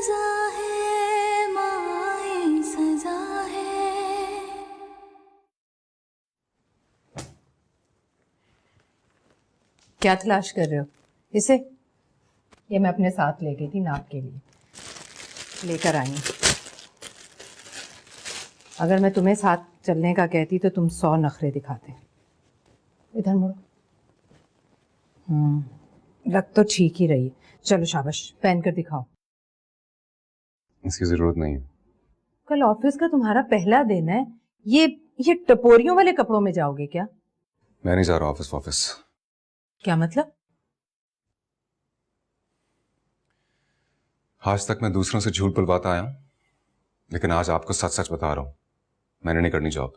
सजा है माए सजा है। क्या तलाश कर रहे हो? इसे? ये मैं अपने साथ ले गई थी नाप के लिए, लेकर आई हूं। अगर मैं तुम्हें साथ चलने का कहती तो तुम 100 नखरे दिखाते। इधर मुड़ो। लग तो ठीक ही रही। चलो शाबाश, पहन कर दिखाओ। इसकी जरूरत नहीं है। कल ऑफिस का तुम्हारा पहला दिन है, ये टपोरियों वाले कपड़ों में जाओगे क्या? मैं नहीं जा रहा ऑफिस। क्या मतलब? आज तक मैं दूसरों से झूठ बुलवाता आया हूं, लेकिन आज आपको सच सच बता रहा हूं, मैंने नहीं करनी जॉब।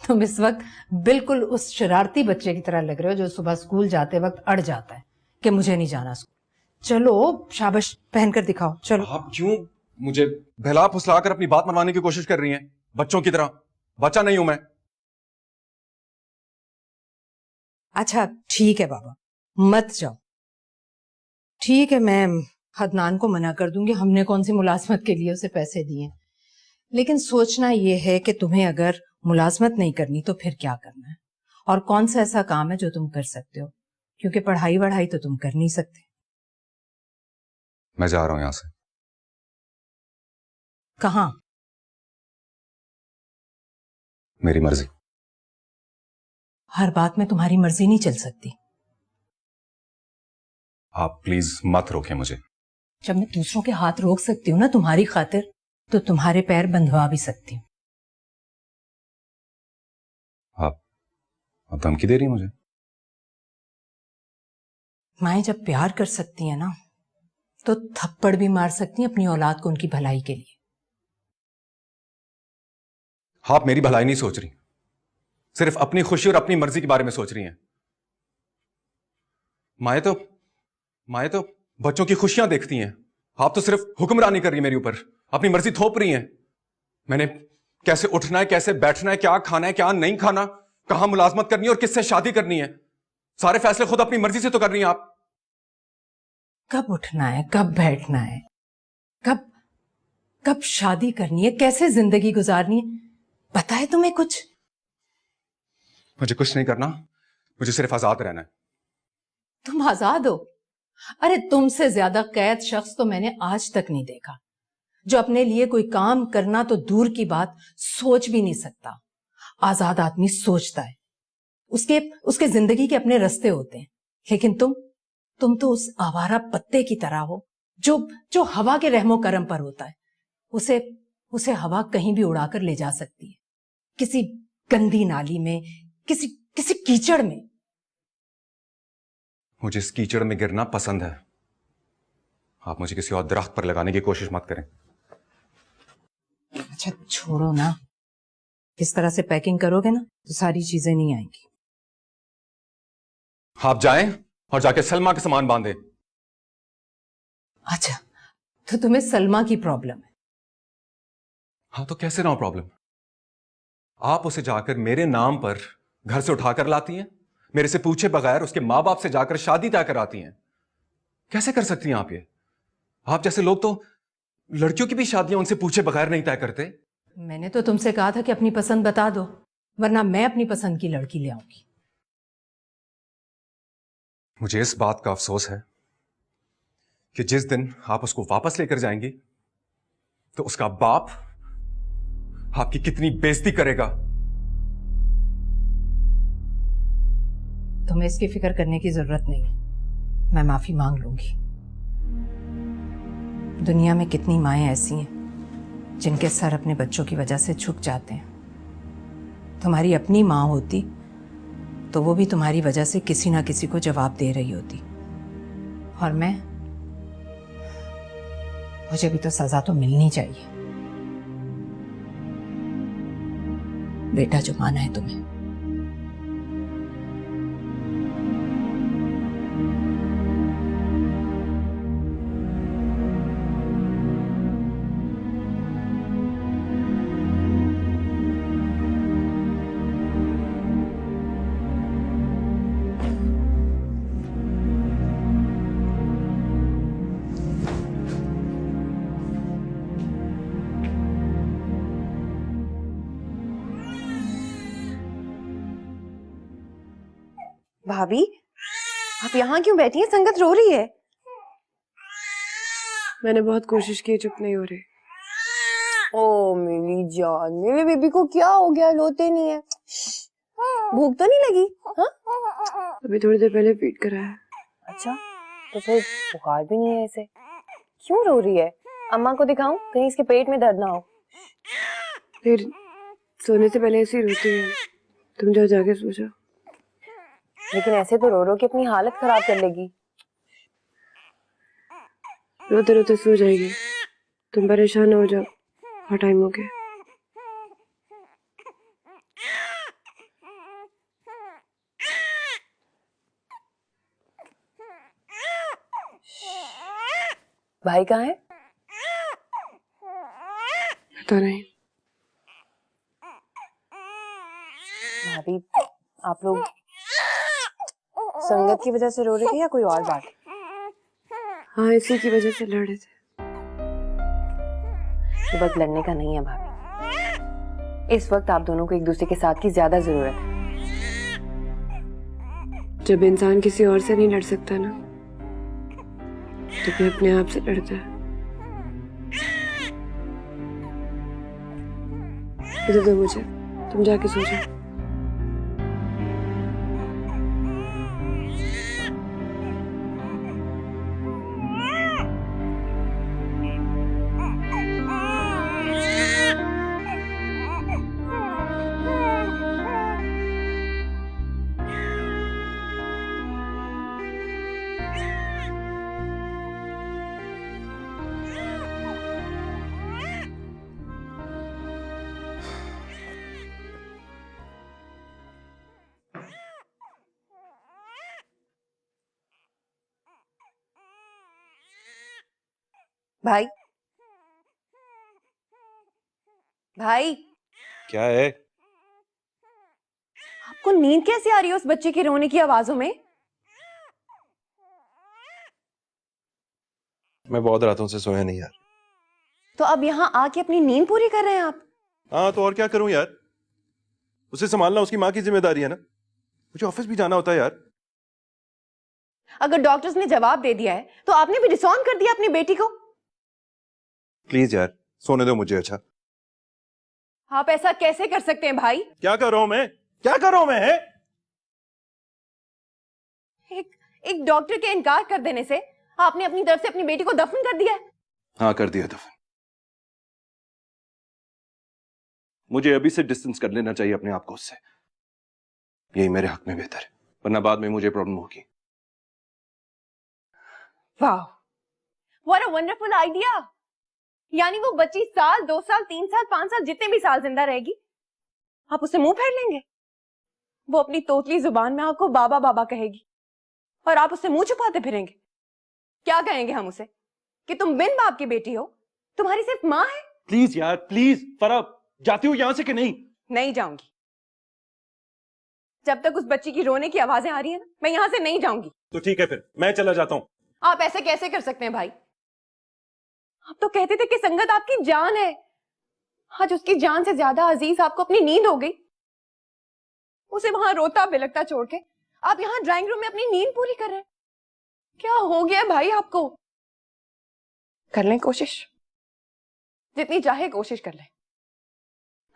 तुम इस वक्त बिल्कुल उस शरारती बच्चे की तरह लग रहे हो जो सुबह स्कूल जाते वक्त अड़ जाता है कि मुझे नहीं जाना स्कूल। चलो शाबाश, पहनकर दिखाओ। चलो। आप क्यों मुझे बहला फुसला कर अपनी बात मनवाने की कोशिश कर रही हैं, बच्चों की तरह? बच्चा नहीं हूं मैं। अच्छा ठीक है बाबा, मत जाओ। ठीक है, मैं हदनान को मना कर दूंगी, हमने कौन सी मुलाजमत के लिए उसे पैसे दिए। लेकिन सोचना यह है कि तुम्हें अगर मुलाजमत नहीं करनी तो फिर क्या करना है, और कौन सा ऐसा काम है जो तुम कर सकते हो, क्योंकि पढ़ाई वढ़ाई तो तुम कर नहीं सकते। मैं जा रहा हूं यहां से। कहाँ? मेरी मर्जी। हर बात में तुम्हारी मर्जी नहीं चल सकती। आप प्लीज मत रोकें मुझे। जब मैं दूसरों के हाथ रोक सकती हूँ ना तुम्हारी खातिर, तो तुम्हारे पैर बंधवा भी सकती हूँ। आप धमकी दे रही हैं मुझे? माएं जब प्यार कर सकती हैं ना, तो थप्पड़ भी मार सकती हैं अपनी औलाद को उनकी भलाई के लिए। आप मेरी भलाई नहीं सोच रही, सिर्फ अपनी खुशी और अपनी मर्जी के बारे में सोच रही हैं। माए तो बच्चों की खुशियां देखती हैं, आप तो सिर्फ हुक्मरानी कर रही हैं मेरे ऊपर, अपनी मर्जी थोप रही हैं। मैंने कैसे उठना है, कैसे बैठना है, क्या खाना है, क्या नहीं खाना, कहां मुलाजमत करनी है और किससे शादी करनी है, सारे फैसले खुद अपनी मर्जी से तो कर रही हैं आप। कब उठना है, कब बैठना है, कब कब शादी करनी है, कैसे जिंदगी गुजारनी है, पता है तुम्हें कुछ? मुझे कुछ नहीं करना, मुझे सिर्फ आजाद रहना है। तुम आजाद हो? अरे तुमसे ज्यादा कैद शख्स तो मैंने आज तक नहीं देखा, जो अपने लिए कोई काम करना तो दूर की बात सोच भी नहीं सकता। आजाद आदमी सोचता है, उसके उसके जिंदगी के अपने रास्ते होते हैं। लेकिन तुम तो उस आवारा पत्ते की तरह हो जो जो हवा के रहमो करम पर होता है। उसे उसे हवा कहीं भी उड़ाकर ले जा सकती है, किसी गंदी नाली में, किसी किसी कीचड़ में। मुझे इस कीचड़ में गिरना पसंद है। आप मुझे किसी और दरख्त पर लगाने की कोशिश मत करें। अच्छा छोड़ो ना, इस तरह से पैकिंग करोगे ना तो सारी चीजें नहीं आएंगी। आप जाएं और जाके सलमा के सामान बांधे। अच्छा, तो तुम्हें सलमा की प्रॉब्लम है? हाँ तो कैसे ना हो प्रॉब्लम? आप उसे जाकर मेरे नाम पर घर से उठाकर लाती हैं, मेरे से पूछे बगैर उसके मां बाप से जाकर शादी तय कराती हैं। कैसे कर सकती हैं आप ये? आप जैसे लोग तो लड़कियों की भी शादियां उनसे पूछे बगैर नहीं तय करते। मैंने तो तुमसे कहा था कि अपनी पसंद बता दो, वरना मैं अपनी पसंद की लड़की ले आऊंगी। मुझे इस बात का अफसोस है कि जिस दिन आप उसको वापस लेकर जाएंगी तो उसका बाप आपकी कितनी बेइज्जती करेगा। तुम्हें इसकी फिक्र करने की जरूरत नहीं है, मैं माफी मांग लूंगी। दुनिया में कितनी माएं ऐसी हैं जिनके सर अपने बच्चों की वजह से झुक जाते हैं। तुम्हारी अपनी माँ होती तो वो भी तुम्हारी वजह से किसी ना किसी को जवाब दे रही होती, और मुझे भी तो सजा तो मिलनी चाहिए। बेटा जो माना है तुम्हें। भाभी, आप यहाँ क्यों बैठी हैं? संगत रो रही है। मैंने बहुत कोशिश की, चुप नहीं हो रही। ओ मेरी जान, मेरे बेबी को क्या हो गया? रोते नहीं है। भूख तो नहीं लगी? हाँ, अभी थोड़ी देर पहले फीड करा है। अच्छा, तो फिर बुखार भी नहीं है इसे। क्यों रो रही है? अम्मा को दिखाऊं? कहीं इसके पेट में दर्द ना हो। फिर सोने से पहले ऐसी रोती है। तुम जाओ, जाके सो जाओ। लेकिन ऐसे तो रो रो के अपनी हालत खराब कर लेगी। रोते रोते सो जाएगी। तुम परेशान हो जाओ, बहुत टाइम हो गया। भाई कहाँ है? पता नहीं। भाभी, आप लोग संगत की वजह से रो रहे थे या कोई और बात? हाँ, इसी की वजह से लड़ रहे थे। ये वक्त लड़ने का नहीं है भाभी। इस वक्त आप दोनों को एक दूसरे के साथ की ज्यादा जरूरत है। जब इंसान किसी और से नहीं लड़ सकता ना, तो फिर अपने आप से लड़ता है। इधर दो मुझे, तुम जाके सो जाओ। भाई, भाई, क्या है? आपको नींद कैसे आ रही है उस बच्चे के रोने की आवाजों में? मैं बहुत रातों से सोया नहीं यार। तो अब यहाँ आके अपनी नींद पूरी कर रहे हैं आप? हाँ, तो और क्या करूं यार, उसे संभालना उसकी माँ की जिम्मेदारी है ना। मुझे ऑफिस भी जाना होता है यार। अगर डॉक्टर्स ने जवाब दे दिया है तो आपने भी डिसऑन कर दिया अपनी बेटी को। प्लीज यार, सोने दो मुझे। अच्छा, आप ऐसा कैसे कर सकते हैं भाई? क्या कर रहा हूं मैं? क्या कर रहा हूं मैं? एक डॉक्टर के इनकार कर देने से आपने अपनी तरफ से अपनी बेटी को दफन कर दिया है। हाँ, कर दिया दफन। मुझे अभी से डिस्टेंस कर लेना चाहिए अपने आप को उससे। यही मेरे हक में बेहतर है, वरना बाद में मुझे प्रॉब्लम होगी। वाह, व्हाट अ वंडरफुल आइडिया। यानी वो बच्ची साल, 2 साल, 3 साल, 5 साल, जितने भी साल जिंदा रहेगी, आप उसे मुंह फेर लेंगे। वो अपनी तोतली जुबान में आपको बाबा बाबा कहेगी और आप उससे मुंह छुपाते फिरेंगे। क्या कहेंगे हम उसे? कि तुम बिन बाप की बेटी हो, तुम्हारी सिर्फ माँ है। प्लीज यार, प्लीज। फराब, जाती हूँ यहां से कि नहीं? नहीं जाऊंगी। जब तक उस बच्ची की रोने की आवाजें आ रही है ना, मैं यहां से नहीं जाऊंगी। तो ठीक है, फिर मैं चला जाता हूँ। आप ऐसे कैसे कर सकते हैं भाई? आप तो कहते थे कि संगत आपकी जान है। आज उसकी जान से ज्यादा अजीज आपको अपनी नींद हो गई। उसे वहां रोता बिलखता छोड़ के आप यहाँ ड्राइंग रूम में अपनी नींद पूरी कर रहे हैं। क्या हो गया भाई आपको? कर लें कोशिश, जितनी चाहे कोशिश कर लें।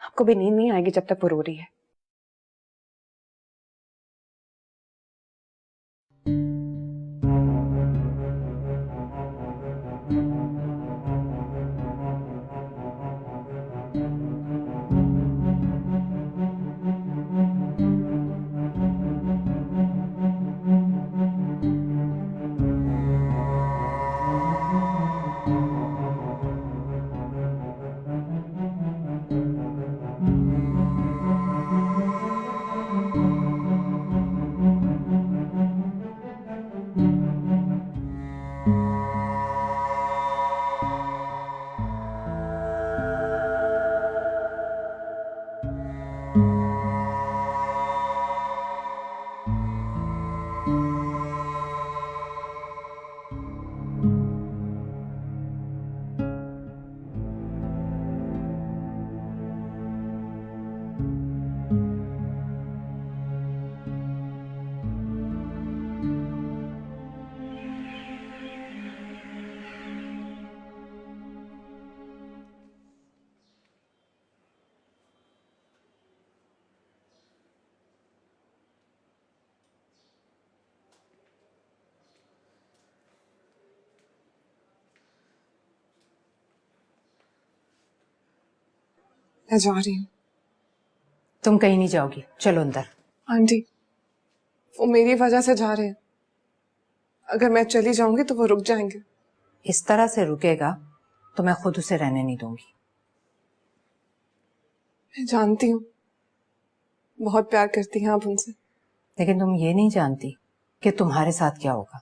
आपको भी नींद नहीं आएगी जब तक वो रो रही है। मैं जा रही हूँ। तुम कहीं नहीं जाओगी, चलो अंदर। आंटी, वो मेरी वजह से जा रहे हैं। अगर मैं चली जाऊंगी तो वो रुक जाएंगे। इस तरह से रुकेगा तो मैं खुद उसे रहने नहीं दूंगी। मैं जानती हूँ बहुत प्यार करती हैं आप उनसे, लेकिन तुम ये नहीं जानती कि तुम्हारे साथ क्या होगा।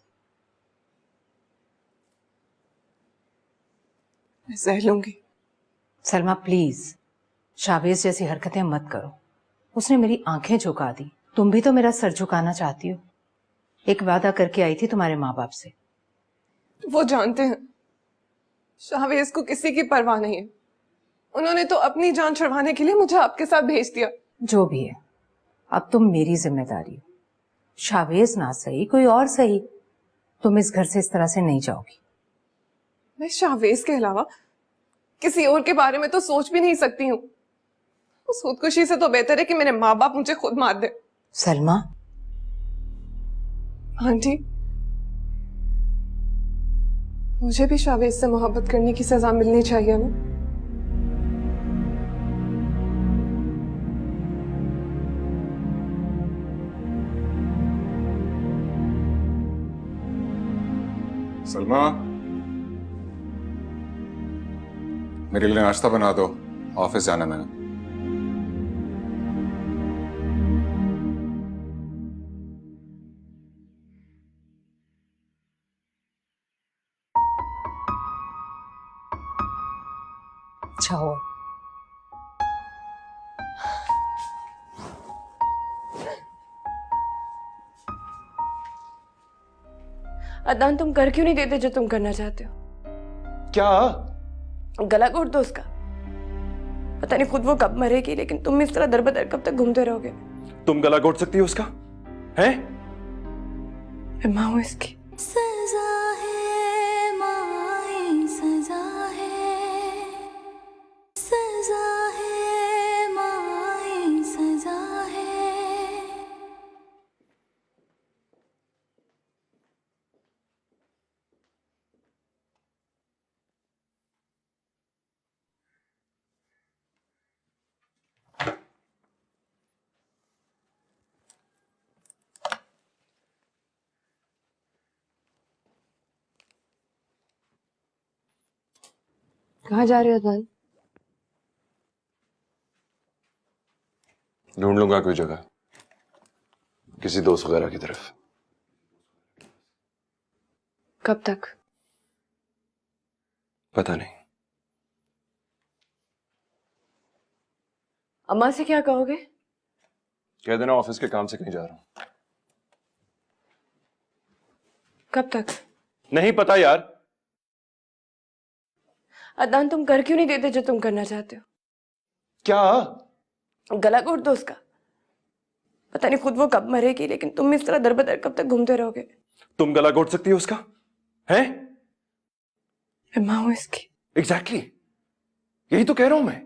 मैं सह लूंगी। सलमा प्लीज, शावेज जैसी हरकतें मत करो। उसने मेरी आंखें झुका दी। तुम भी तो मेरा सर झुकाना चाहती हो। एक वादा करके आई थी तुम्हारे माँ बाप से। वो जानते हैं शावेज को किसी की परवाह नहीं है। उन्होंने तो अपनी जान छुड़वाने के लिए मुझे आपके साथ भेज दिया। जो भी है, अब तुम मेरी जिम्मेदारी हो। शावेज ना सही, कोई और सही, तुम इस घर से इस तरह से नहीं जाओगी। मैं शावेज के अलावा किसी और के बारे में तो सोच भी नहीं सकती हूँ। उस खुदकुशी से तो बेहतर है कि मेरे माँ बाप मुझे खुद मार दे। सलमा, आंटी, मुझे भी शावेज से मोहब्बत करने की सजा मिलनी चाहिए ना। सलमा, मेरे लिए नाश्ता बना दो, ऑफिस जाना है मैंने। जाओ। अदनान, तुम कर क्यों नहीं देते जो तुम करना चाहते हो? क्या? गला घोट दो उसका। पता नहीं खुद वो कब मरेगी, लेकिन तुम इस तरह दर बदर कब तक घूमते रहोगे? तुम गला घोट सकती हो उसका? हैं? मैं माँ हूँ इसकी। सजा है माए, सजा है, सजा है माए, सजा है। कहाँ जा रहे हो अदनान? ढूंढ लूंगा कोई जगह, किसी दोस्त वगैरह की तरफ। कब तक? पता नहीं। अम्मा से क्या कहोगे? कह देना ऑफिस के काम से कहीं जा रहा हूं। कब तक? नहीं पता यार। अदनान, तुम कर क्यों नहीं देते जो तुम करना चाहते हो? क्या? गला घोट दो उसका। पता नहीं खुद वो कब मरेगी, लेकिन तुम इस तरह दर बदर कब तक घूमते रहोगे? तुम गला घोट सकती हो उसका? हैं? मैं माँ हूँ इसकी। एग्जैक्टली, यही तो कह रहा हूं मैं।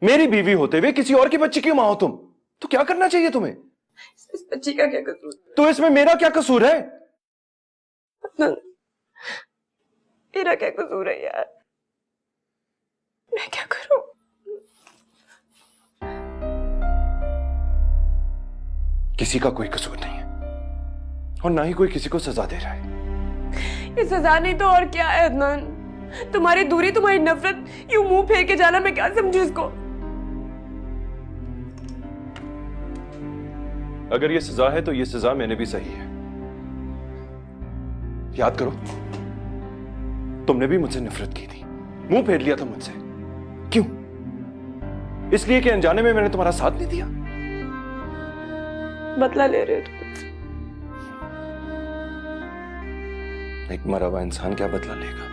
मेरी बीवी होते हुए किसी और के बच्चे की मां हो तुम, तो क्या करना चाहिए तुम्हें? इस बच्ची का क्या कसूर? तो इसमें मेरा क्या कसूर है? अदनान, मेरा क्या कसूर है यार? मैं क्या करूं? किसी का कोई कसूर नहीं है, और ना ही कोई किसी को सजा दे रहा है। ये सजा नहीं तो और क्या है अदनान? तुम्हारी दूरी, तुम्हारी नफरत, यूं मुंह फेर के जाना, मैं क्या समझू इसको? अगर ये सजा है तो ये सजा मैंने भी सही है। याद करो, तुमने भी मुझसे नफरत की थी, मुंह फेर लिया था मुझसे। क्यों? इसलिए कि अनजाने में मैंने तुम्हारा साथ नहीं दिया। बदला ले रहे हो तुम? एक मरा हुआ इंसान क्या बदला लेगा?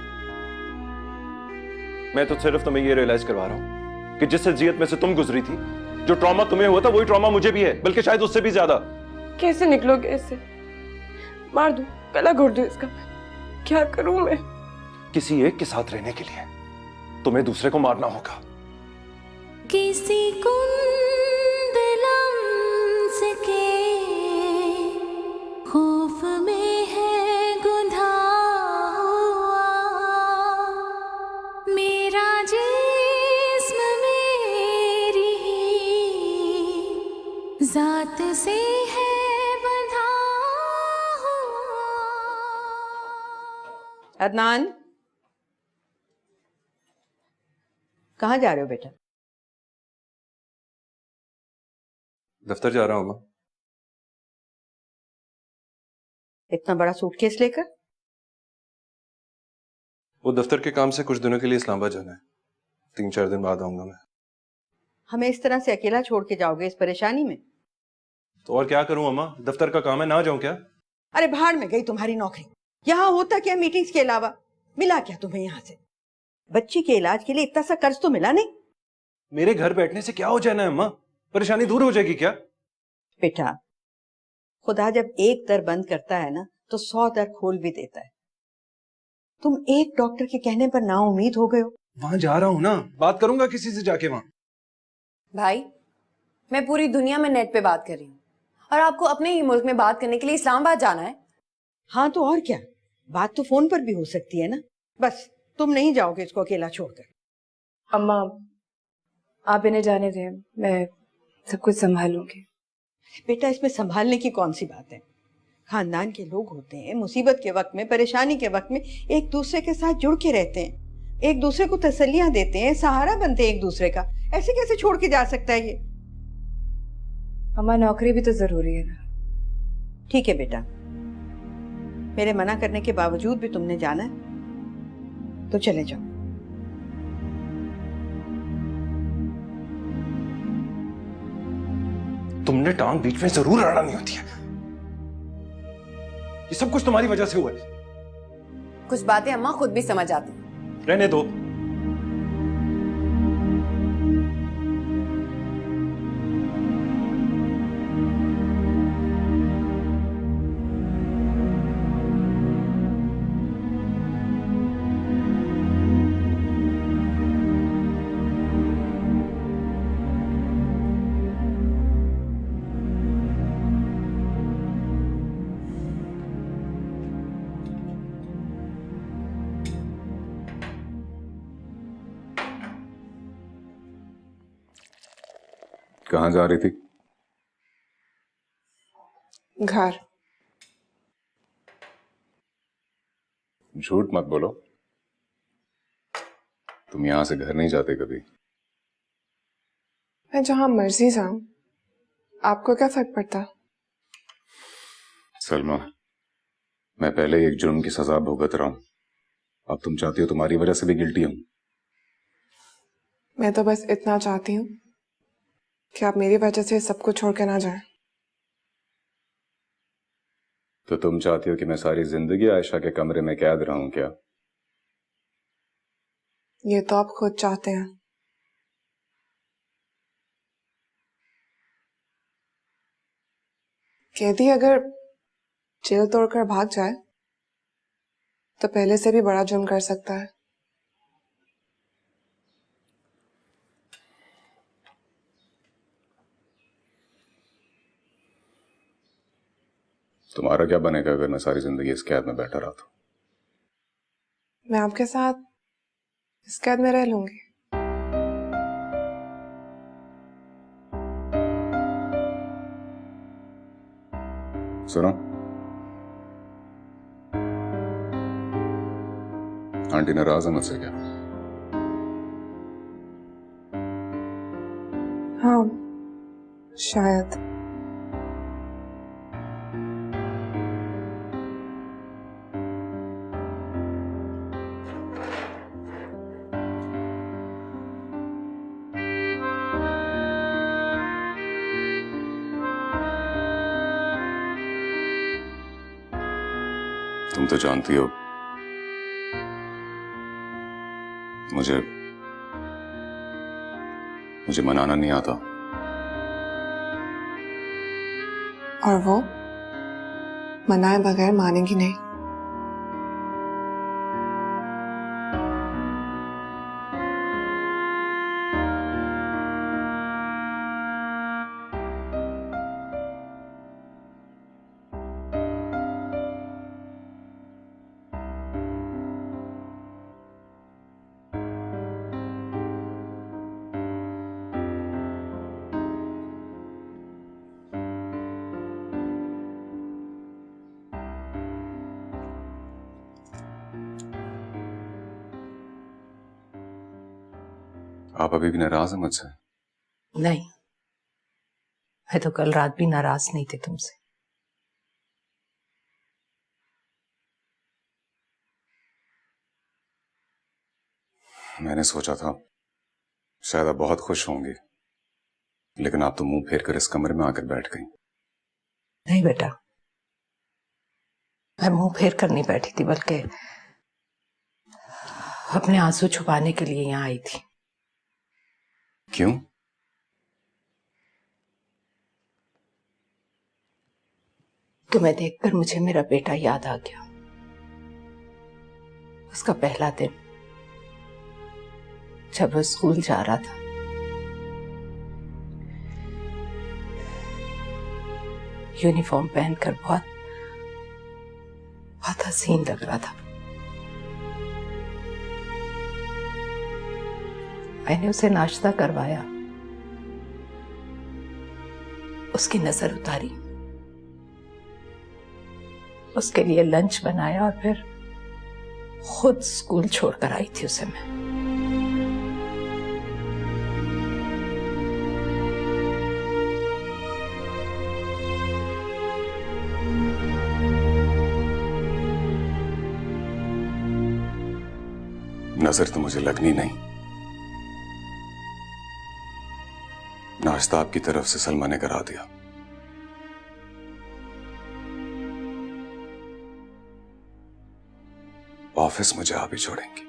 मैं तो सिर्फ तुम्हें ये रियलाइज करवा रहा हूं कि जिस अजियत में से तुम गुजरी थी, जो ट्रॉमा तुम्हें हुआ था, वही ट्रॉमा मुझे भी है, बल्कि शायद उससे भी ज्यादा। कैसे निकलोगे इससे? मार दूं, गला घोट दूं इसका? क्या करूं मैं? किसी एक के साथ रहने के लिए तुम्हें दूसरे को मारना होगा। किसी कुंदलम से के खौफ में है गुंधा हुआ, मेरा जिस्म में जात से है बंधा हुआ। अदनान, कहाँ जा रहे हो बेटा? दफ्तर जा रहा हूँ माँ। इतना बड़ा सूटकेस लेकर? वो दफ्तर के काम से कुछ दिनों के लिए इस्लामाबाद जाना है। 3-4 दिन बाद आऊंगा मैं। हमें इस तरह से अकेला छोड़ के जाओगे इस परेशानी में? तो और क्या करूं अम्मा, दफ्तर का काम है, ना जाऊं क्या? अरे भाड़ में गई तुम्हारी नौकरी। यहाँ होता क्या मीटिंग्स के अलावा? मिला क्या तुम्हें यहाँ से? बच्ची के इलाज के लिए इतना सा कर्ज तो मिला नहीं? मेरे घर बैठने से क्या हो जाना है अम्मा? परेशानी दूर हो जाएगी क्या? बेटा, खुदा जब एक दर बंद करता है ना तो 100 दर खोल भी देता है। तुम एक डॉक्टर के कहने पर नाउम्मीद हो गए हो। वहां जा रहा हूं ना, बात करूंगा किसी से जाके वहां। भाई, मैं पूरी दुनिया में नेट पे बात कर रही हूँ और आपको अपने ही मुल्क में बात करने के लिए इस्लामाबाद जाना है? हाँ तो और क्या, बात तो फोन पर भी हो सकती है ना। बस तुम नहीं जाओगे इसको अकेला छोड़कर? अम्मा, आप इन्हें जाने दें, मैं सब कुछ संभाल लूंगी। बेटा, इसमें संभालने की कौन सी बात है? खानदान के लोग होते हैं, मुसीबत के वक्त में, परेशानी के वक्त में एक दूसरे के साथ जुड़ के रहते हैं, एक दूसरे को तसल्लियां देते हैं, सहारा बनते हैं एक दूसरे का। ऐसे कैसे छोड़ के जा सकता है ये? अम्मा, नौकरी भी तो जरूरी है ना। ठीक है बेटा, मेरे मना करने के बावजूद भी तुमने जाना है तो चले जाओ। तुमने टांग बीच में जरूर अड़ानी होती है। ये सब कुछ तुम्हारी वजह से हुआ है। कुछ बातें अम्मा खुद भी समझ आती हैं। रहने दो। कहाँ जा रही थी? घर। झूठ मत बोलो, तुम यहां से घर नहीं जाते कभी। मैं जहां मर्जी जाऊं, आपको क्या फर्क पड़ता? सलमा, मैं पहले एक जुर्म की सजा भुगत रहा हूं, अब तुम चाहती हो तुम्हारी वजह से भी गिल्टी हूं। मैं तो बस इतना चाहती हूँ कि आप मेरी वजह से सब कुछ छोड़ के ना जाएं। तो तुम चाहती हो कि मैं सारी जिंदगी आयशा के कमरे में कैद रहूं क्या? ये तो आप खुद चाहते हैं। कैदी अगर जेल तोड़कर भाग जाए तो पहले से भी बड़ा जुर्म कर सकता है। तुम्हारा क्या बनेगा अगर मैं सारी जिंदगी इस कैद में बैठा रहा तो? मैं आपके साथ इस कैद में रह लूंगी। सुनो, आंटी नाराज है मुझसे क्या? हाँ, शायद। तुम तो जानती हो मुझे मनाना नहीं आता। और वो मनाए बगैर मानेगी नहीं। आप अभी भी नाराज हैं मुझसे? नहीं, मैं तो कल रात भी नाराज नहीं थी तुमसे। मैंने सोचा था शायद आप बहुत खुश होंगे, लेकिन आप तो मुंह फेर कर इस कमरे में आकर बैठ गई। नहीं बेटा, मैं मुंह फेर कर नहीं बैठी थी, बल्कि अपने आंसू छुपाने के लिए यहां आई थी। क्यों? तुम्हें देखकर मुझे मेरा बेटा याद आ गया। उसका पहला दिन जब वो स्कूल जा रहा था, यूनिफॉर्म पहनकर बहुत बहुत हसीन लग रहा था। मैंने उसे नाश्ता करवाया, उसकी नजर उतारी, उसके लिए लंच बनाया और फिर खुद स्कूल छोड़कर आई थी उसे मैं। नजर तो मुझे लगनी नहीं। नाश्ता आपकी तरफ से सलमा ने करा दिया। ऑफिस मुझे आप ही छोड़ेंगी।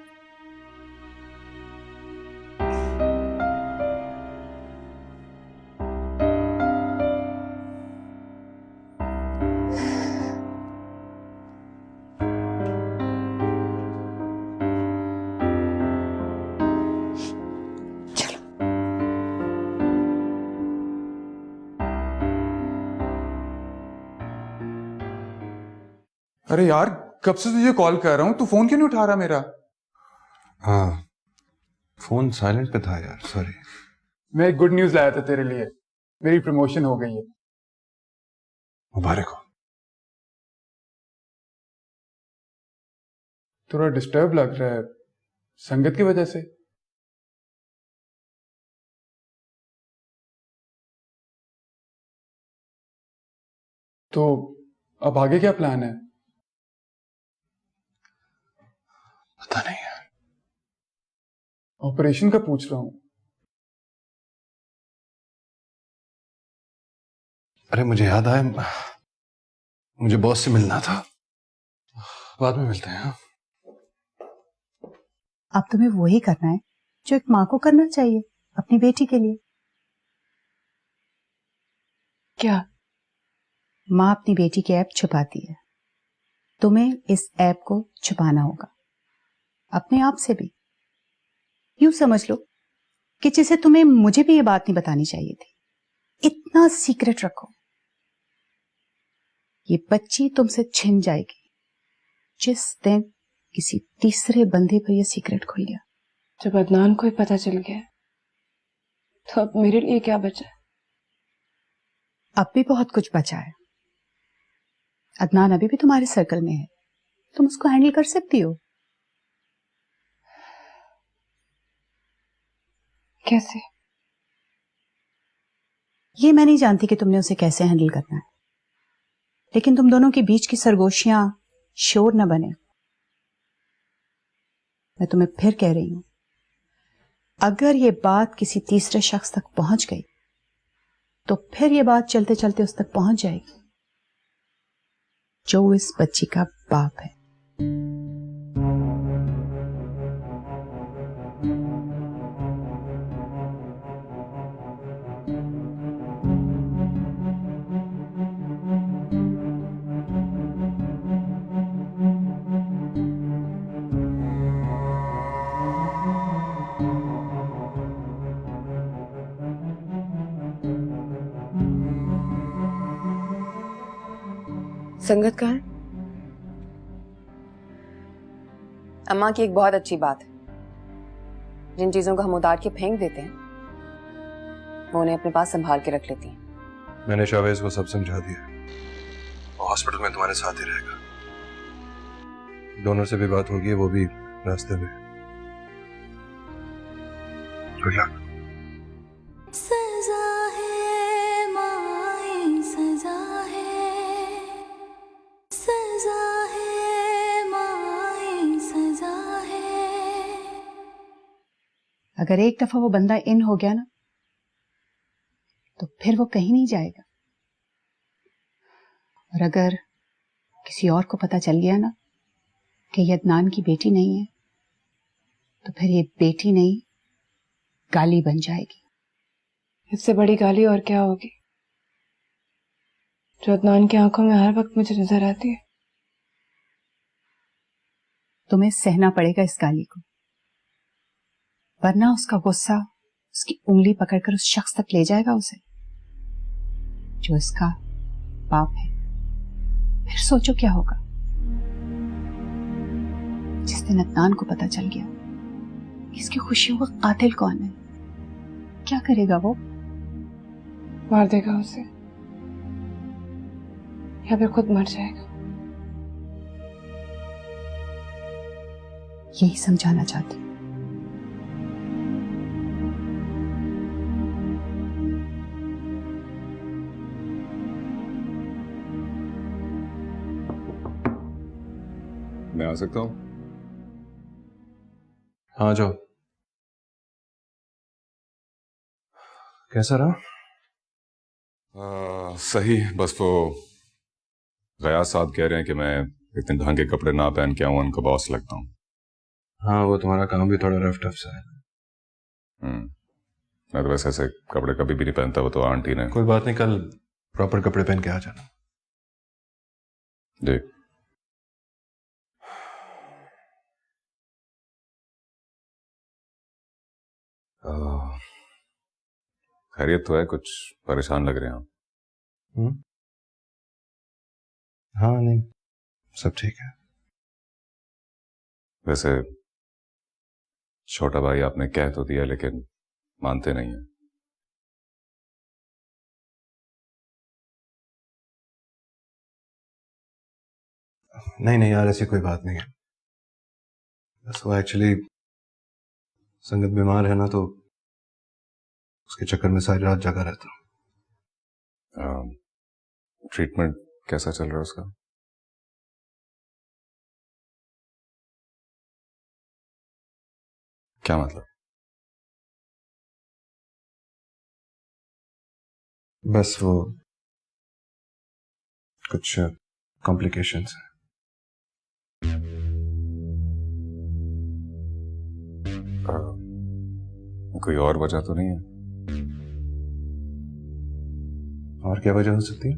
अरे यार, कब से तुझे कॉल कर रहा हूं, तू फोन क्यों नहीं उठा रहा मेरा? हाँ, फोन साइलेंट पे था यार, सॉरी। मैं एक गुड न्यूज लाया था तेरे लिए। मेरी प्रमोशन हो गई है। मुबारक हो। थोड़ा डिस्टर्ब लग रहा है, संगत की वजह से? तो अब आगे क्या प्लान है? पता नहीं है। ऑपरेशन का पूछ रहा हूं। अरे मुझे याद आया, मुझे बॉस से मिलना था। बाद में मिलते हैं। हाँ? अब तुम्हें वही करना है जो एक माँ को करना चाहिए अपनी बेटी के लिए। क्या? माँ अपनी बेटी की ऐप छुपाती है, तुम्हें इस ऐप को छुपाना होगा अपने आप से भी। यूं समझ लो कि जैसे तुम्हें मुझे भी ये बात नहीं बतानी चाहिए थी। इतना सीक्रेट रखो। ये बच्ची तुमसे छिन जाएगी जिस दिन किसी तीसरे बंदे पर यह सीक्रेट खुल गया। जब अदनान को ही पता चल गया तो अब मेरे लिए क्या बचा? अब भी बहुत कुछ बचा है। अदनान अभी भी तुम्हारे सर्कल में है, तुम उसको हैंडल कर सकती हो। कैसे? ये मैं नहीं जानती कि तुमने उसे कैसे हैंडल करना है, लेकिन तुम दोनों के बीच की सरगोशियां शोर न बने। मैं तुम्हें फिर कह रही हूं, अगर ये बात किसी तीसरे शख्स तक पहुंच गई तो फिर ये बात चलते चलते उस तक पहुंच जाएगी जो इस बच्ची का बाप है। संगत कहाँ है? अम्मा की एक बहुत अच्छी बात है, जिन चीजों को हम उतार के फेंक देते हैं वो उन्हें अपने पास संभाल के रख लेती हैं। मैंने शावेज को सब समझा दिया। वो हॉस्पिटल में तुम्हारे साथ ही रहेगा। डोनर से भी बात होगी, वो भी रास्ते में। Good luck. सजा है माई सजा है, सजा है माई सजा है। अगर एक दफा वो बंदा इन हो गया ना तो फिर वो कहीं नहीं जाएगा। और अगर किसी और को पता चल गया ना कि ये अदनान की बेटी नहीं है तो फिर ये बेटी नहीं गाली बन जाएगी। इससे बड़ी गाली और क्या होगी जो अदनान की आंखों में हर वक्त मुझे नजर आती है। तुम्हें सहना पड़ेगा इस गाली को, वरना उसका गुस्सा उसकी उंगली पकड़कर उस शख्स तक ले जाएगा उसे जो इसका बाप है। फिर सोचो क्या होगा जिस दिन अदनान को पता चल गया कि इसकी खुशियों का कातिल कौन है। क्या करेगा वो? मार देगा उसे या फिर खुद मर जाएगा। यही समझाना चाहती हूँ। मैं आ सकता हूँ? हाँ जाओ। कैसा रहा? सही, बस वो गयास साहब कह रहे हैं कि मैं इतने ढंग के कपड़े ना पहन के आऊँ, उनका बॉस लगता हूँ। हाँ, वो तुम्हारा काम भी थोड़ा रफ टफ सा है। मैं तो वैसे ऐसे कपड़े कभी भी नहीं पहनता, वो तो आंटी ने। कोई बात नहीं, कल प्रॉपर कपड़े पहन के आ जाना। देख, खैरियत तो है, कुछ परेशान लग रहे हैं आप। हाँ नहीं, सब ठीक है। वैसे छोटा भाई आपने कह तो दिया लेकिन मानते नहीं है। नहीं नहीं यार, ऐसी कोई बात नहीं है। बस वो एक्चुअली संगत बीमार है ना, तो उसके चक्कर में सारी रात जगा रहता हूँ। ट्रीटमेंट कैसा चल रहा है उसका? क्या मतलब? बस वो कुछ कॉम्प्लिकेशंस हैं। कोई और वजह तो नहीं है? और क्या वजह हो सकती है?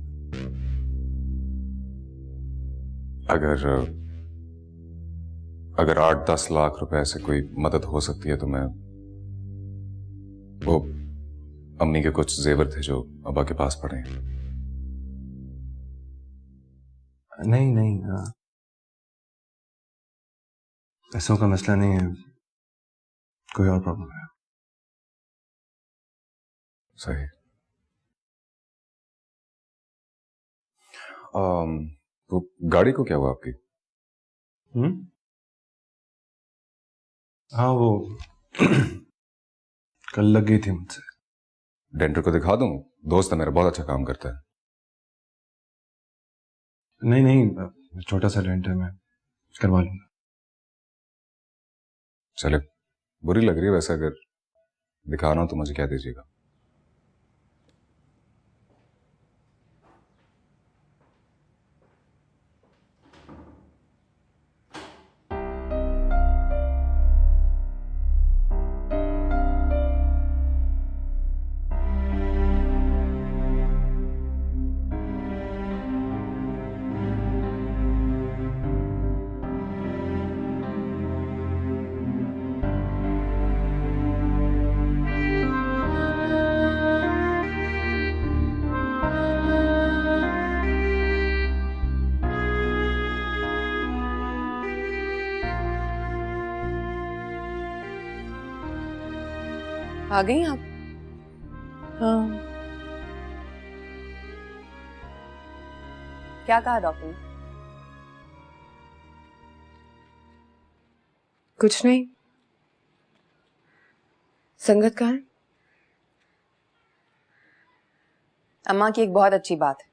अगर 8-10 लाख रुपए से कोई मदद हो सकती है तो मैं, वो अम्मी के कुछ जेवर थे जो अब्बा के पास पड़े हैं। नहीं नहीं, पैसों का मसला नहीं है, कोई और प्रॉब्लम है। सही। वो गाड़ी को क्या हुआ आपकी? हाँ वो कल लग गई थी मुझसे। डेंटर को दिखा दूं? दोस्त है मेरा, बहुत अच्छा काम करता है। नहीं नहीं, छोटा सा डेंट है, मैं करवा लूंगा। चले, बुरी लग रही है वैसे, अगर दिखाना हो तो मुझे कह दीजिएगा। आ गई आप? हाँ। क्या कहा डॉक्टर ने? कुछ नहीं, संगत कहाँ है? अम्मा की एक बहुत अच्छी बात है,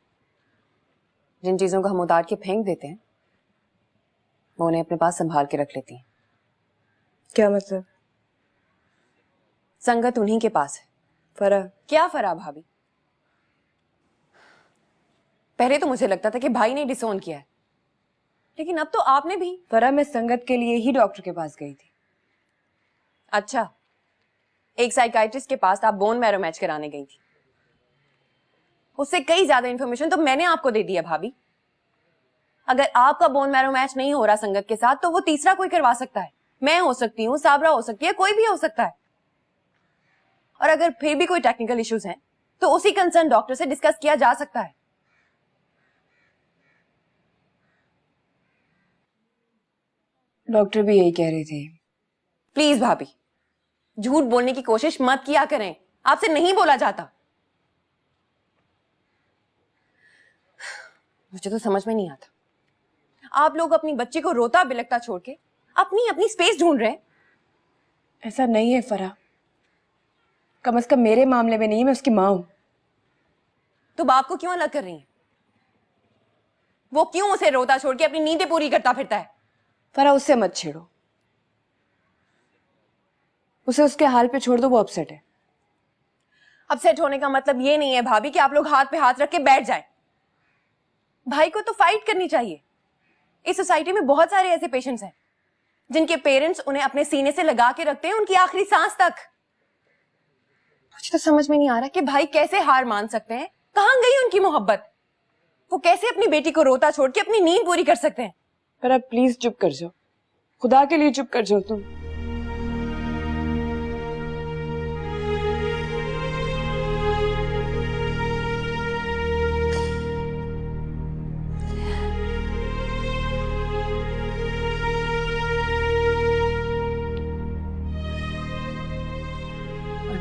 जिन चीजों को हम उतार के फेंक देते हैं वो उन्हें अपने पास संभाल के रख लेती हैं। क्या मतलब? संगत उन्हीं के पास है। फरा? क्या फरा भाभी? पहले तो मुझे लगता था कि भाई ने डिसोन किया है, लेकिन अब तो आपने भी। फरा, मैं संगत के लिए ही डॉक्टर के पास गई थी। अच्छा, एक साइकाइट्रिस्ट के पास आप बोन मैरो मैच कराने गई थी। उससे कई ज्यादा इंफॉर्मेशन तो मैंने आपको दे दिया भाभी। अगर आपका बोन मैरो मैच नहीं हो रहा संगत के साथ, तो वो तीसरा कोई करवा सकता है। मैं हो सकती हूँ, साबरा हो सकती है, कोई भी हो सकता है। और अगर फिर भी कोई टेक्निकल इश्यूज हैं, तो उसी कंसर्न डॉक्टर से डिस्कस किया जा सकता है। डॉक्टर भी यही कह रहे थे। प्लीज भाभी, झूठ बोलने की कोशिश मत किया करें, आपसे नहीं बोला जाता। मुझे तो समझ में नहीं आता, आप लोग अपनी बच्ची को रोता बिलखता छोड़ के अपनी अपनी स्पेस ढूंढ रहे हैं। ऐसा नहीं है फरा, कम से कम मेरे मामले में नहीं, मैं उसकी मां हूं। तो बाप को क्यों अलग कर रही है? वो क्यों उसे रोता छोड़ के अपनी नींदें पूरी करता फिरता है? फरा, उससे मत छेड़ो, उसे उसके हाल पे छोड़ दो, वो अपसेट है। अपसेट होने का मतलब ये नहीं है भाभी कि आप लोग हाथ पे हाथ रख के बैठ जाए। भाई को तो फाइट करनी चाहिए। इस सोसाइटी में बहुत सारे ऐसे पेशेंट्स हैं जिनके पेरेंट्स उन्हें अपने सीने से लगा के रखते हैं उनकी आखिरी सांस तक। मुझे तो समझ में नहीं आ रहा कि भाई कैसे हार मान सकते हैं। कहां गई उनकी मोहब्बत? वो कैसे अपनी बेटी को रोता छोड़ के अपनी नींद पूरी कर सकते हैं? पर अब प्लीज चुप कर जाओ, खुदा के लिए चुप कर जाओ तुम।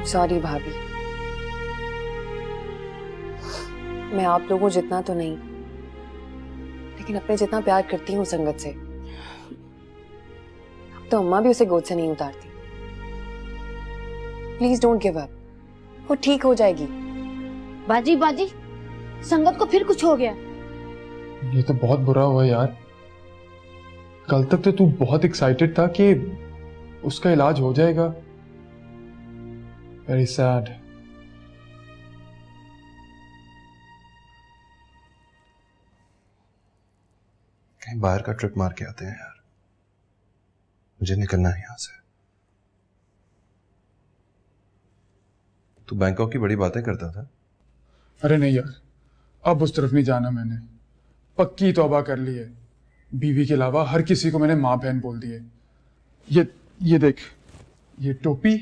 सॉरी भाभी, मैं आप लोगों जितना तो नहीं, लेकिन अपने जितना प्यार करती हूँ संगत से। अब तो अम्मा भी उसे गोद से नहीं उतारती। प्लीज डोंट गिव अप, वो ठीक हो जाएगी। बाजी बाजी, संगत को फिर कुछ हो गया। ये तो बहुत बुरा हुआ यार। कल तक तो तू बहुत एक्साइटेड था कि उसका इलाज हो जाएगा। Very sad. कहीं बाहर का ट्रिप मार के आते हैं यार, मुझे निकलना है यहां से। तू बैंकॉक की बड़ी बातें करता था। अरे नहीं यार, अब उस तरफ नहीं जाना। मैंने पक्की तौबा कर ली है। बीवी के अलावा हर किसी को मैंने माँ बहन बोल दिए। ये देख, ये टोपी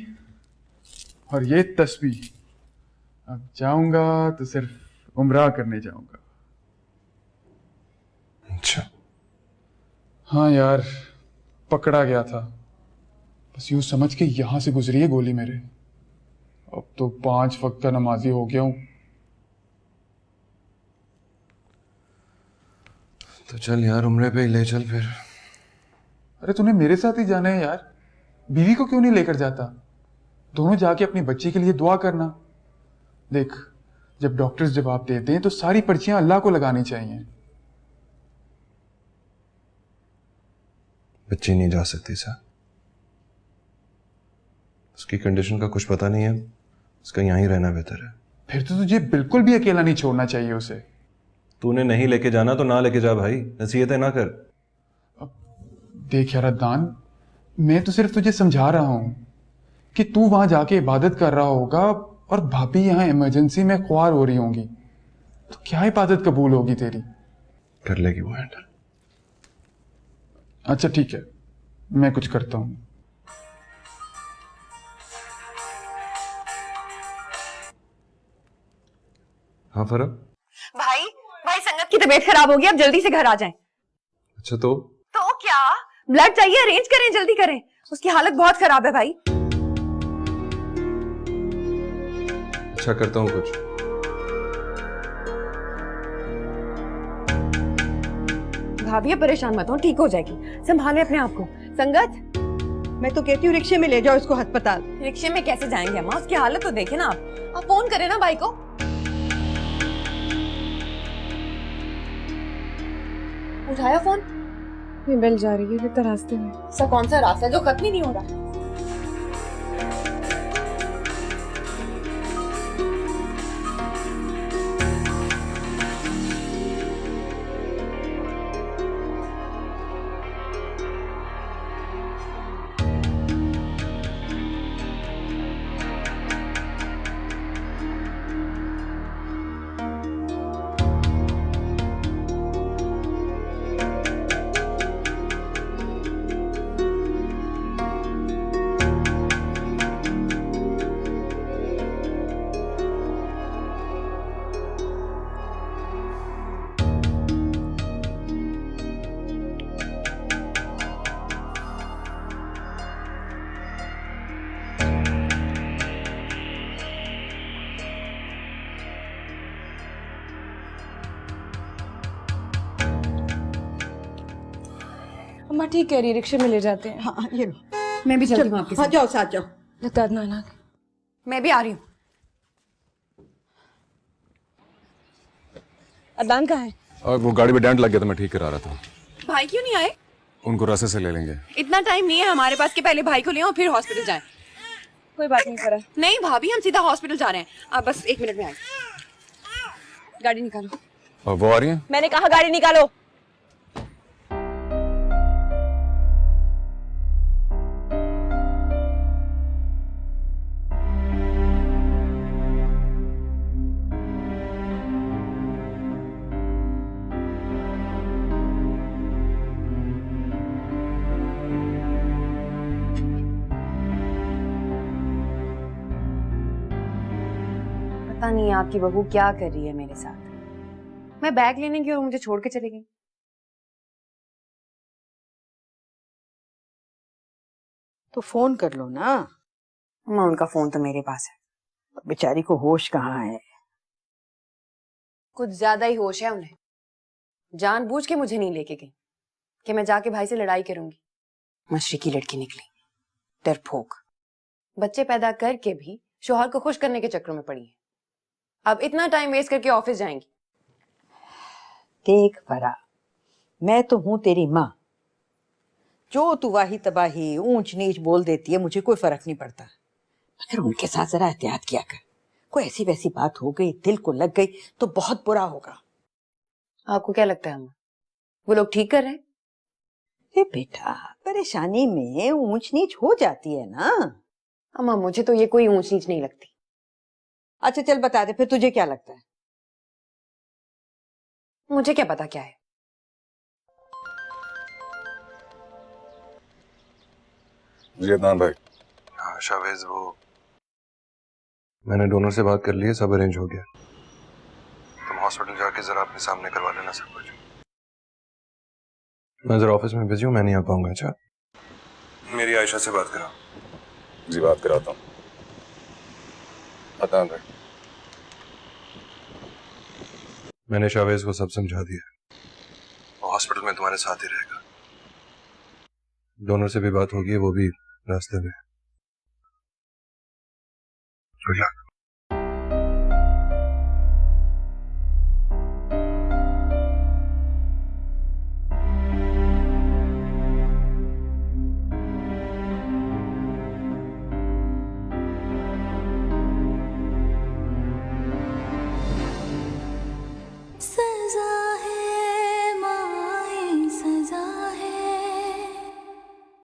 और ये तस्वीर। अब जाऊंगा तो सिर्फ उम्रा करने जाऊंगा। अच्छा। हाँ यार, पकड़ा गया था। बस यूं समझ के यहां से गुजरी है गोली मेरे। अब तो 5 वक्त का नमाजी हो गया हूं। तो चल यार, उम्रे पे ही ले चल फिर। अरे तूने मेरे साथ ही जाना है यार, बीवी को क्यों नहीं लेकर जाता? दोनों जाके अपनी बच्ची के लिए दुआ करना। देख, जब डॉक्टर्स जवाब देते हैं तो सारी पर्चियां अल्लाह को लगानी चाहिए। बच्ची नहीं जा सकती सर, उसकी कंडीशन का कुछ पता नहीं है, उसका यहीं ही रहना बेहतर है। फिर तो तुझे बिल्कुल भी अकेला नहीं छोड़ना चाहिए उसे। तूने नहीं लेके जाना तो ना लेके जा भाई, नसीहतें ना कर। देख यार अदनान, मैं तो सिर्फ तुझे समझा रहा हूं कि तू वहां जाके इबादत कर रहा होगा और भाभी यहां इमरजेंसी में ख्वार हो रही होंगी, तो क्या इबादत कबूल होगी तेरी? कर लेगी वो हैंडल। अच्छा ठीक है, मैं कुछ करता हूं। हाँ फरा। भाई संगत की तबीयत खराब होगी, आप जल्दी से घर आ जाएं। अच्छा तो क्या ब्लड चाहिए? अरेंज करें, जल्दी करें, उसकी हालत बहुत खराब है भाई। अच्छा करता हूं कुछ। भाभी अब परेशान मत हो, ठीक हो जाएगी, संभाले अपने आप को। संगत, मैं तो कहती हूँ रिक्शे में ले जाओ इसको अस्पताल। रिक्शे में कैसे जाएंगे अम्मा? उसकी हालत तो देखे ना आप फोन करें ना भाई को। उठाया फोन? ये बेल जा रही है रास्ते में। ऐसा कौन सा रास्ता है जो खत्म ही नहीं हो रहा? अम्मा ठीक कह रही है, रिक्शे में ले जाते हैं। हाँ ये लो। मैं भी चलती हूँ आपके हाँ साथ। जाओ साथ जाओ। लता नाना मैं भी आ रही हूँ। अदनान कहाँ है? और वो गाड़ी में डेंट लग गया था, मैं ठीक करा रहा था। भाई क्यों नहीं आए? उनको रस्से से ले लेंगे। इतना टाइम नहीं है हमारे पास कि पहले भाई को ले और फिर हॉस्पिटल जाएं। कोई बात नहीं करा। नहीं भाभी, हम सीधा हॉस्पिटल जा रहे हैं। आप बस 1 मिनट में आए। गाड़ी निकालो। और वो आ रही है? मैंने कहा गाड़ी निकालो। पता नहीं आपकी बहू क्या कर रही है मेरे साथ। मैं बैग लेने की और मुझे छोड़ के चली गई। तो फोन कर लो ना। अम्मा उनका फोन तो मेरे पास है। बेचारी को होश कहाँ है। कुछ ज्यादा ही होश है उन्हें। जानबूझ के मुझे नहीं लेके गई कि मैं जाके भाई से लड़ाई करूंगी। मशरी की लड़की निकली, डरपोक। बच्चे पैदा करके भी शौहर को खुश करने के चक्रों में पड़ी है। अब इतना टाइम वेस्ट करके ऑफिस जाएंगी। देख फरा, मैं तो हूं तेरी माँ। जो तू वाही तबाही ऊंच नीच बोल देती है मुझे कोई फर्क नहीं पड़ता, मगर उनके साथ जरा एहतियात किया कर। कोई ऐसी वैसी बात हो गई, दिल को लग गई तो बहुत बुरा होगा। आपको क्या लगता है अम्मा, वो लोग ठीक कर रहे हैं? बेटा, परेशानी में ऊंच नीच हो जाती है ना। अम्मा मुझे तो ये कोई ऊंच नीच नहीं लगती। अच्छा चल बता दे फिर, तुझे क्या लगता है? मुझे क्या पता क्या है। जी अदनान भाई। हाँ शावेज, वो मैंने डोनर से बात कर ली है, सब अरेंज हो गया। तुम हॉस्पिटल जाके जरा अपने सामने करवा लेना सब कुछ। मैं जरा ऑफिस में बिजी हूँ, मैं नहीं आ पाऊंगा। अच्छा, मेरी आयशा से बात कराओ। जी बात कराता हूँ। अदनान भाई, मैंने शावेज को सब समझा दिया। वो हॉस्पिटल में तुम्हारे साथ ही रहेगा। डोनर से भी बात होगी, वो भी रास्ते में।